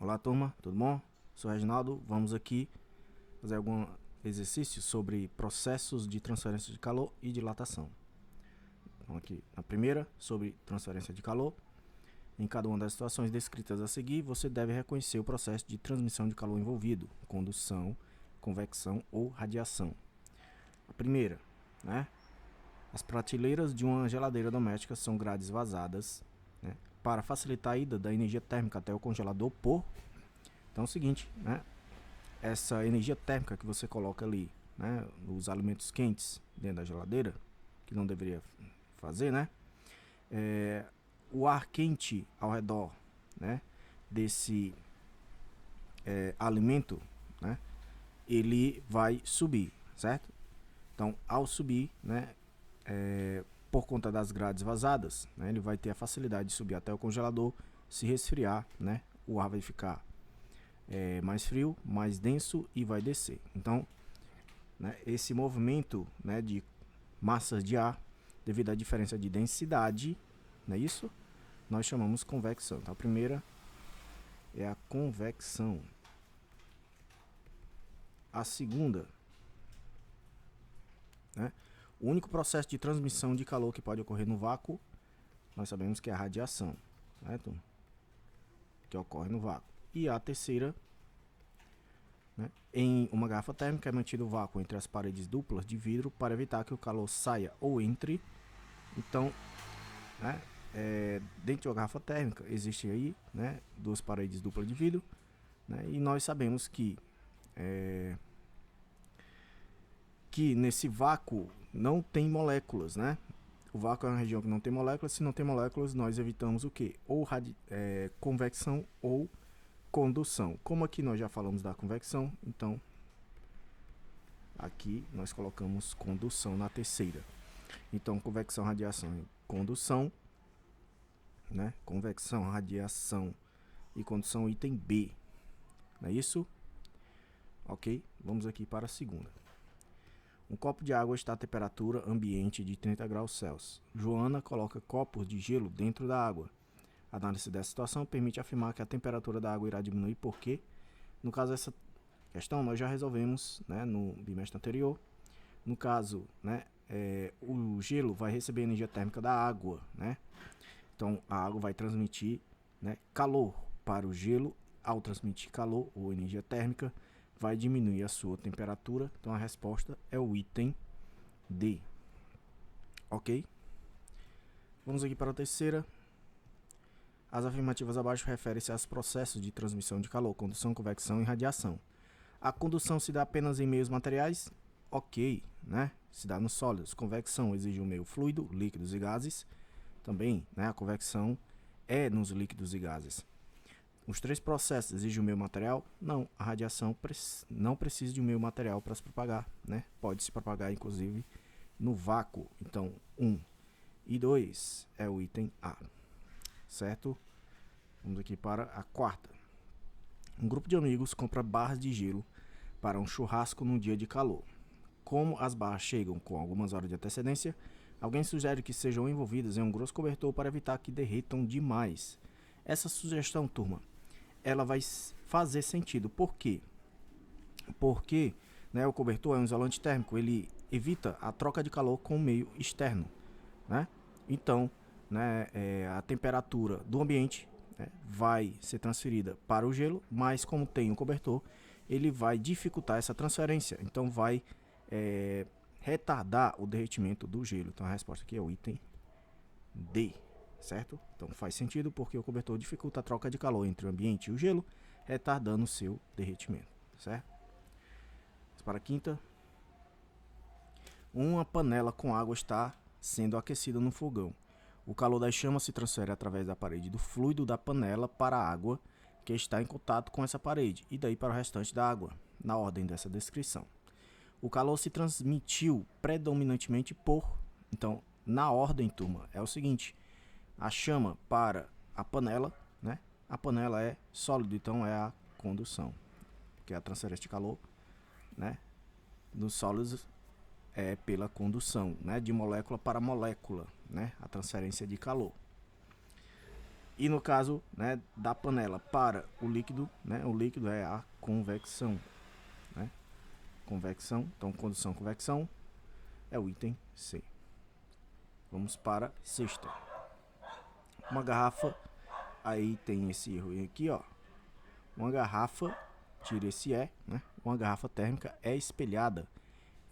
Olá turma, tudo bom? Sou Reginaldo, vamos aqui fazer algum exercício sobre processos de transferência de calor e dilatação. Então aqui na primeira, sobre transferência de calor. Em cada uma das situações descritas a seguir, você deve reconhecer o processo de transmissão de calor envolvido, condução, convecção ou radiação. A primeira, né? As prateleiras de uma geladeira doméstica são grades vazadas, né, para facilitar a ida da energia térmica até o congelador por... Então é o seguinte, né? Essa energia térmica que você coloca ali, né, nos alimentos quentes dentro da geladeira, que não deveria fazer, né? O ar quente ao redor, né, desse alimento, né, ele vai subir, certo? Então, ao subir, né, por conta das grades vazadas, né, ele vai ter a facilidade de subir até o congelador, se resfriar, né, o ar vai ficar mais frio, mais denso e vai descer. Então, né, esse movimento, né, de massas de ar, devido à diferença de densidade, não é isso? Nós chamamos convecção. Então, a primeira é a convecção. A segunda, né, o único processo de transmissão de calor que pode ocorrer no vácuo, nós sabemos que é a radiação, certo? Que ocorre no vácuo. E a terceira, né, em uma garrafa térmica é mantido o vácuo entre as paredes duplas de vidro para evitar que o calor saia ou entre. Então, né, dentro de uma garrafa térmica existe aí, né, duas paredes duplas de vidro, né, e nós sabemos que nesse vácuo não tem moléculas, né? O vácuo é uma região que não tem moléculas. Se não tem moléculas, nós evitamos o que? Ou convecção ou condução. Como aqui nós já falamos da convecção, então aqui nós colocamos condução na terceira. Então, convecção, radiação e condução, né? Convecção, radiação e condução, item B. Não é isso? Ok? Vamos aqui para a segunda. Um copo de água está a temperatura ambiente de 30 graus Celsius. Joana coloca copos de gelo dentro da água. A análise dessa situação permite afirmar que a temperatura da água irá diminuir porque, no caso dessa questão, nós já resolvemos, né, no bimestre anterior. No caso, né, o gelo vai receber energia térmica da água, né? Então a água vai transmitir, né, calor para o gelo. Ao transmitir calor ou energia térmica, vai diminuir a sua temperatura. Então a resposta é o item D. Ok? Vamos aqui para a terceira. As afirmativas abaixo referem-se aos processos de transmissão de calor, condução, convecção e radiação. A condução se dá apenas em meios materiais? Ok, né? Se dá nos sólidos. Convecção exige um meio fluido, líquidos e gases. Também, né, a convecção é nos líquidos e gases. Os três processos exigem um meio material? Não, a radiação não precisa de um meio material para se propagar, né? Pode se propagar, inclusive, no vácuo. Então, 1 e 2 é o item A, certo? Vamos aqui para a quarta. Um grupo de amigos compra barras de gelo para um churrasco num dia de calor. Como as barras chegam com algumas horas de antecedência, alguém sugere que sejam envolvidas em um grosso cobertor para evitar que derretam demais. Essa sugestão, turma, ela vai fazer sentido. Por quê? Porque, né, o cobertor é um isolante térmico, ele evita a troca de calor com o meio externo, né? Então, né, a temperatura do ambiente, né, vai ser transferida para o gelo, mas como tem um cobertor, ele vai dificultar essa transferência. Então vai retardar o derretimento do gelo. Então a resposta aqui é o item D. Certo? Então faz sentido porque o cobertor dificulta a troca de calor entre o ambiente e o gelo, retardando o seu derretimento, certo? Vamos para a quinta. Uma panela com água está sendo aquecida no fogão. O calor das chamas se transfere através da parede do fluido da panela para a água que está em contato com essa parede e daí para o restante da água, na ordem dessa descrição. O calor se transmitiu predominantemente por... Então, na ordem, turma, é o seguinte... A chama para a panela, né? A panela é sólido, então é a condução, que é a transferência de calor, né? Nos sólidos é pela condução, né? De molécula para molécula, né? A transferência de calor. E no caso, né, da panela para o líquido, né, o líquido é a convecção, né? Convecção, então condução, convecção é o item C. Vamos para a sexta. Uma garrafa, aí tem esse erro aqui, ó. Uma garrafa, tira esse E, né? Uma garrafa térmica é espelhada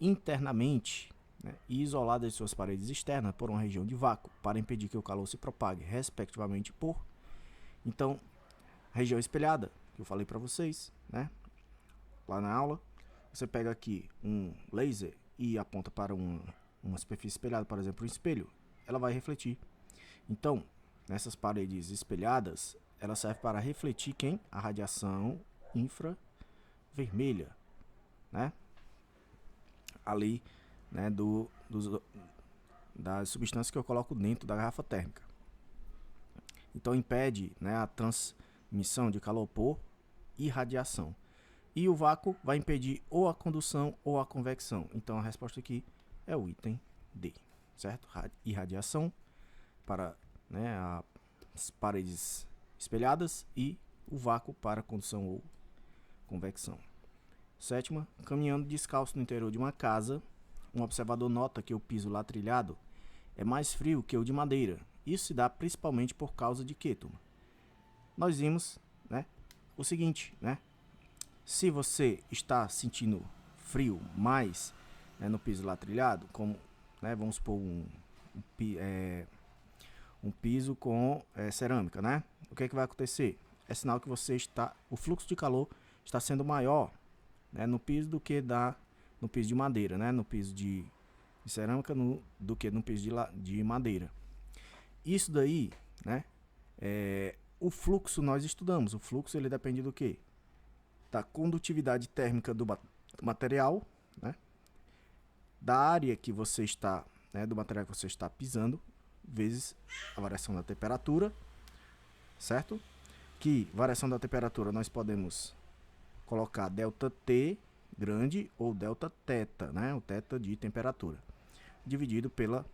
internamente, né, e isolada de suas paredes externas por uma região de vácuo, para impedir que o calor se propague, respectivamente por... Então, região espelhada, que eu falei para vocês, né, lá na aula, você pega aqui um laser e aponta para uma superfície espelhada, por exemplo, um espelho, ela vai refletir. Então, nessas paredes espelhadas, ela serve para refletir quem? A radiação infravermelha, né? Ali, né, das substâncias que eu coloco dentro da garrafa térmica. Então impede, né, a transmissão de calor por irradiação. E o vácuo vai impedir ou a condução ou a convecção. Então a resposta aqui é o item D, certo? Irradiação para, né, as paredes espelhadas e o vácuo para condução ou convecção. Sétima, caminhando descalço no interior de uma casa, um observador nota que o piso latrilhado é mais frio que o de madeira. Isso se dá principalmente por causa de quê, turma? Nós vimos, né, o seguinte, né? Se você está sentindo frio mais, né, no piso latrilhado, como, né, vamos supor um piso com cerâmica, né? O que é que vai acontecer? É sinal que o fluxo de calor está sendo maior, né, no piso do que no piso de madeira, né? No piso de cerâmica do que no piso de madeira. Isso daí, né? O fluxo nós estudamos. O fluxo ele depende do quê? Da condutividade térmica do material, né? Da área que você está, né, do material que você está pisando, vezes a variação da temperatura, certo? Que variação da temperatura nós podemos colocar ΔT grande ou Δθ, né? O θ de temperatura, dividido pela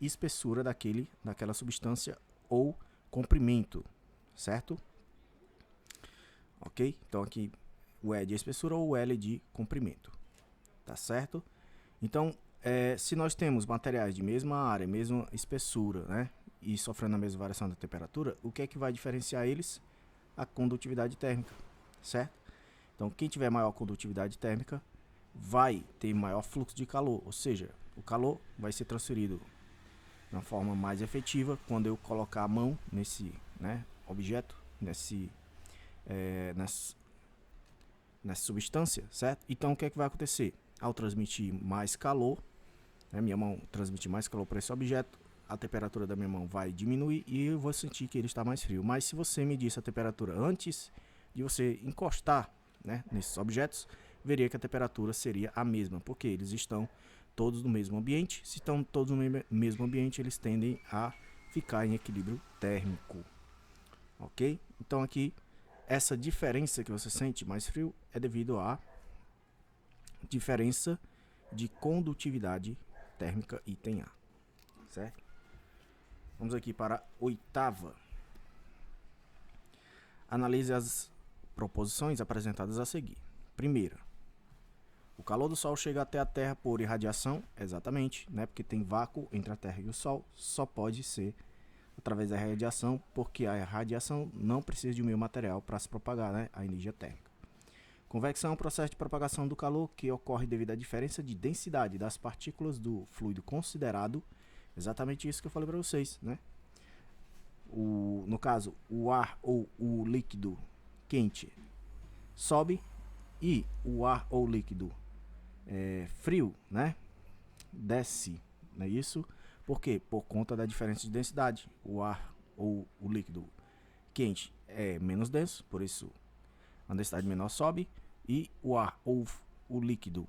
espessura daquela substância ou comprimento, certo? Ok? Então aqui o E de espessura ou o L de comprimento, tá certo? Então, se nós temos materiais de mesma área, mesma espessura, né, e sofrendo a mesma variação da temperatura, o que é que vai diferenciar eles? A condutividade térmica, certo? Então, quem tiver maior condutividade térmica vai ter maior fluxo de calor, ou seja, o calor vai ser transferido de uma forma mais efetiva quando eu colocar a mão nesse, né, objeto, nessa substância, certo? Então, o que é que vai acontecer? Ao transmitir mais calor, né, minha mão transmitir mais calor para esse objeto, a temperatura da minha mão vai diminuir e eu vou sentir que ele está mais frio. Mas se você medisse a temperatura antes de você encostar, né, nesses objetos, veria que a temperatura seria a mesma, porque eles estão todos no mesmo ambiente. Se estão todos no mesmo ambiente, eles tendem a ficar em equilíbrio térmico, ok? Então aqui, essa diferença que você sente mais frio é devido à diferença de condutividade térmica, item A, certo? Vamos aqui para a oitava. Analise as proposições apresentadas a seguir. Primeira, o calor do Sol chega até a Terra por irradiação, exatamente, né? Porque tem vácuo entre a Terra e o Sol, só pode ser através da radiação, porque a radiação não precisa de um meio material para se propagar, né? A energia térmica. Convecção é um processo de propagação do calor que ocorre devido à diferença de densidade das partículas do fluido considerado, exatamente isso que eu falei para vocês, né? No caso, o ar ou o líquido quente sobe e o ar ou líquido frio, né, desce, não é isso? Por quê? Por conta da diferença de densidade. O ar ou o líquido quente é menos denso, por isso a densidade menor sobe, e o ar ou o líquido,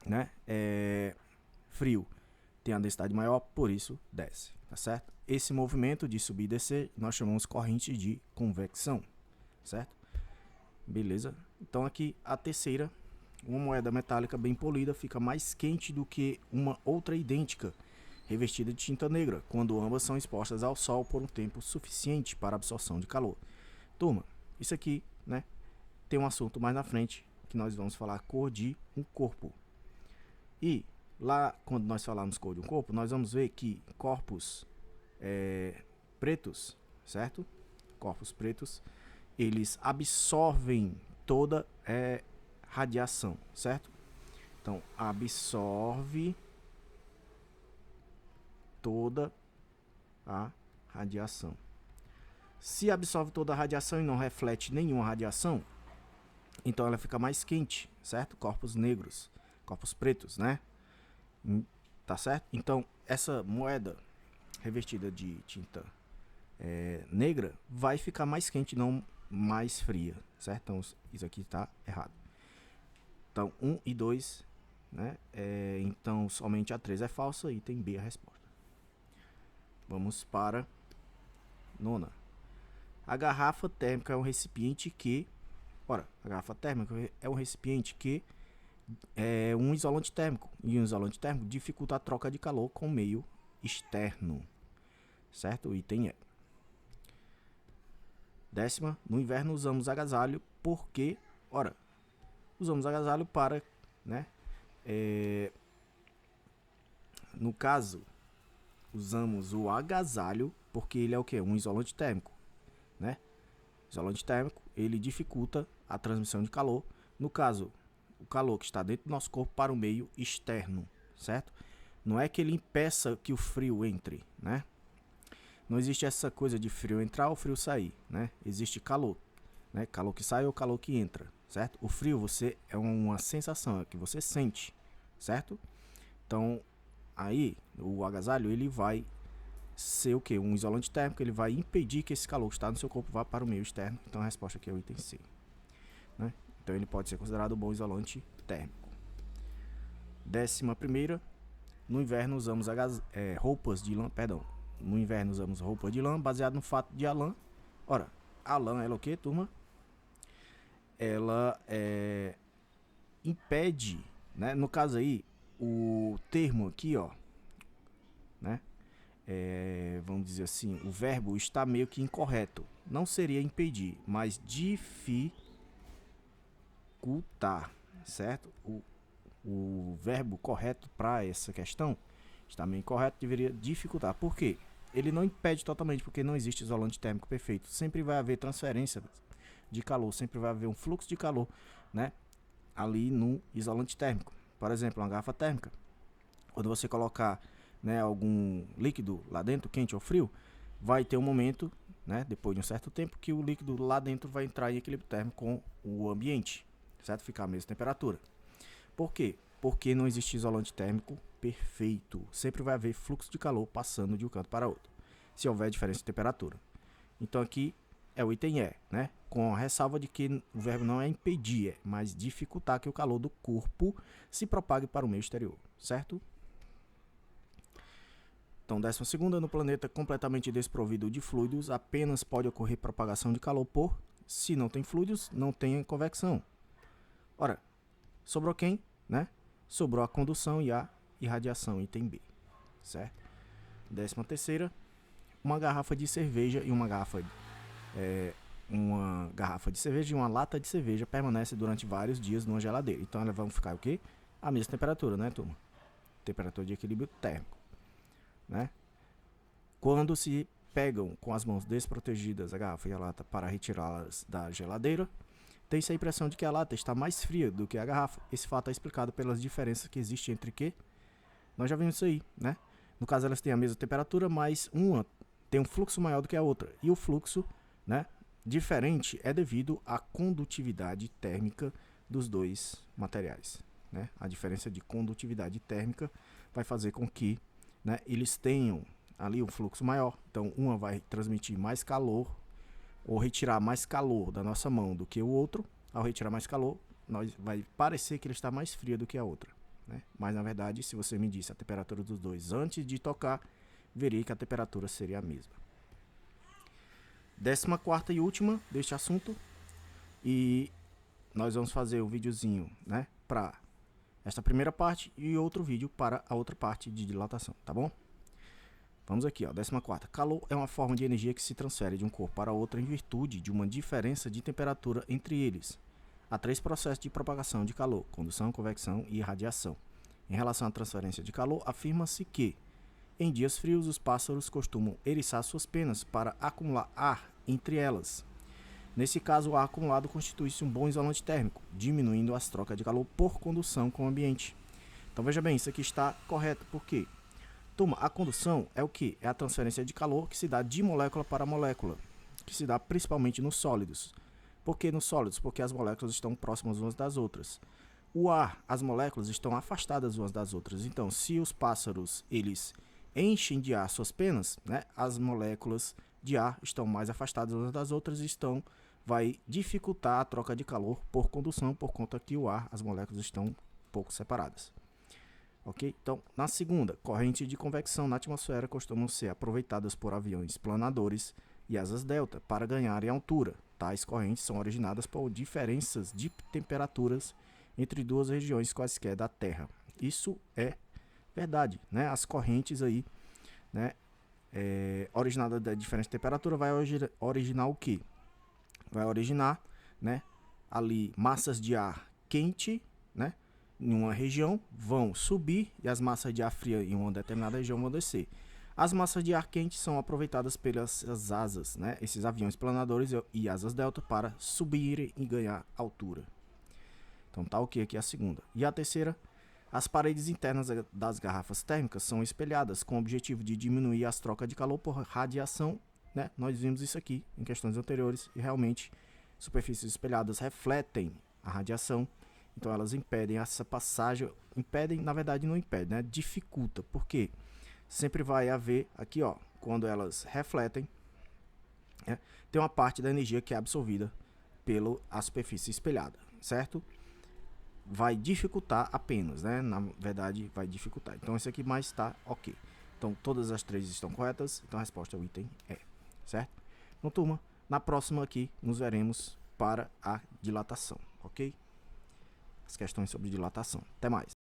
né, frio tem a densidade maior, por isso desce, tá certo? Esse movimento de subir e descer nós chamamos corrente de convecção, certo? Beleza? Então aqui a terceira, uma moeda metálica bem polida fica mais quente do que uma outra idêntica revestida de tinta negra, quando ambas são expostas ao sol por um tempo suficiente para absorção de calor. Turma, isso aqui, né, tem um assunto mais na frente, que nós vamos falar cor de um corpo. E lá, quando nós falarmos cor de um corpo, nós vamos ver que corpos pretos, certo? Corpos pretos, eles absorvem toda radiação, certo? Então, absorve toda a radiação. Se absorve toda a radiação e não reflete nenhuma radiação, então ela fica mais quente, certo? Corpos negros, corpos pretos, né? Tá certo? Então, essa moeda revestida de tinta negra vai ficar mais quente, não mais fria, certo? Então, isso aqui está errado. Então, 1 e 2, né? Então, somente a 3 é falsa, item B é a resposta. Vamos para nona. A garrafa térmica é um recipiente que... Ora, a garrafa térmica é um recipiente que é um isolante térmico. E um isolante térmico dificulta a troca de calor com o meio externo. Certo? O item é. Décima. No inverno usamos agasalho porque... Ora, usamos agasalho para... né? No caso, usamos o agasalho porque ele é o que? Um isolante térmico, né? Isolante térmico, ele dificulta a transmissão de calor. No caso, o calor que está dentro do nosso corpo para o meio externo, certo? Não é que ele impeça que o frio entre, né? Não existe essa coisa de frio entrar ou frio sair, né? Existe calor, né? Calor que sai ou calor que entra, certo? O frio você é uma sensação, é que você sente, certo? Então, aí o agasalho ele vai ser o que? Um isolante térmico, ele vai impedir que esse calor que está no seu corpo vá para o meio externo. Então a resposta aqui é o item C, né? Então ele pode ser considerado um bom isolante térmico. 11ª, no inverno usamos roupas de lã, no inverno usamos roupa de lã baseado no fato de a lã. Ora, a lã ela é o que, turma? Ela impede, né? No caso aí, o termo aqui, ó, né? Vamos dizer assim, o verbo está meio que incorreto. Não seria impedir, mas dificultar, certo? O verbo correto para essa questão está meio incorreto, deveria dificultar. Por quê? Ele não impede totalmente, porque não existe isolante térmico perfeito. Sempre vai haver transferência de calor, sempre vai haver um fluxo de calor, né? Ali no isolante térmico. Por exemplo, uma garrafa térmica. Quando você colocar, né, algum líquido lá dentro, quente ou frio, vai ter um momento, né, depois de um certo tempo, que o líquido lá dentro vai entrar em equilíbrio térmico com o ambiente, certo? Ficar a mesma temperatura. Por quê? Porque não existe isolante térmico perfeito. Sempre vai haver fluxo de calor passando de um canto para outro, se houver diferença de temperatura. Então aqui é o item E, né? Com a ressalva de que o verbo não é impedir, mas dificultar que o calor do corpo se propague para o meio exterior, certo? Então, 12ª, no planeta completamente desprovido de fluidos, apenas pode ocorrer propagação de calor por, se não tem fluidos, não tem convecção. Ora, sobrou quem, né? Sobrou a condução e a irradiação, item B, certo? 13ª, uma garrafa de cerveja e uma garrafa de cerveja e uma lata de cerveja permanece durante vários dias numa geladeira. Então elas vão ficar o quê? A mesma temperatura, né, turma? Temperatura de equilíbrio térmico, né? Quando se pegam com as mãos desprotegidas a garrafa e a lata para retirá-las da geladeira, tem-se a impressão de que a lata está mais fria do que a garrafa. Esse fato é explicado pelas diferenças que existem entre que nós já vimos isso aí, né? No caso elas têm a mesma temperatura, mas uma tem um fluxo maior do que a outra. E o fluxo, né, diferente é devido à condutividade térmica dos dois materiais, né? A diferença de condutividade térmica vai fazer com que, né, eles tenham ali um fluxo maior. Então uma vai transmitir mais calor ou retirar mais calor da nossa mão do que o outro. Ao retirar mais calor, vai parecer que ele está mais fria do que a outra, né? Mas na verdade, se você medisse a temperatura dos dois antes de tocar, veria que a temperatura seria a mesma. 14ª e última deste assunto, e nós vamos fazer um videozinho, né, para esta primeira parte e outro vídeo para a outra parte de dilatação, tá bom? Vamos aqui, ó, 14ª. Calor é uma forma de energia que se transfere de um corpo para outro em virtude de uma diferença de temperatura entre eles. Há 3 processos de propagação de calor: condução, convecção e radiação. Em relação à transferência de calor, afirma-se que, em dias frios, os pássaros costumam eriçar suas penas para acumular ar entre elas. Nesse caso, o ar acumulado constitui-se um bom isolante térmico, diminuindo as trocas de calor por condução com o ambiente. Então veja bem, isso aqui está correto, por quê? Turma, a condução é o que? É a transferência de calor que se dá de molécula para molécula, que se dá principalmente nos sólidos. Por que nos sólidos? Porque as moléculas estão próximas umas das outras. O ar, as moléculas estão afastadas umas das outras. Então, se os pássaros eles enchem de ar suas penas, né, as moléculas de ar estão mais afastadas umas das outras e vai dificultar a troca de calor por condução, por conta que o ar, as moléculas estão um pouco separadas. Ok? Então, na segunda, correntes de convecção na atmosfera costumam ser aproveitadas por aviões planadores e asas delta para ganharem altura. Tais correntes são originadas por diferenças de temperaturas entre duas regiões quaisquer da Terra. Isso é verdade, né? As correntes aí, né, originadas da diferente temperatura vai originar o que? Vai originar, né, ali massas de ar quente, né, em uma região vão subir e as massas de ar fria em uma determinada região vão descer. As massas de ar quente são aproveitadas pelas asas, né, esses aviões planadores e asas delta para subirem e ganhar altura. Então tá ok aqui a segunda. E a terceira, as paredes internas das garrafas térmicas são espelhadas com o objetivo de diminuir as trocas de calor por radiação, né? Nós vimos isso aqui em questões anteriores e realmente superfícies espelhadas refletem a radiação. Então elas impedem essa passagem, impedem, na verdade não impede, né? Dificulta, porque sempre vai haver aqui, ó, quando elas refletem, né, tem uma parte da energia que é absorvida pela superfície espelhada, certo? Vai dificultar apenas, né? Na verdade vai dificultar. Então esse aqui mais está ok. Então todas as 3 estão corretas, então a resposta ao item é, certo? Então turma, na próxima aqui nos veremos para a dilatação, ok? As questões sobre dilatação. Até mais.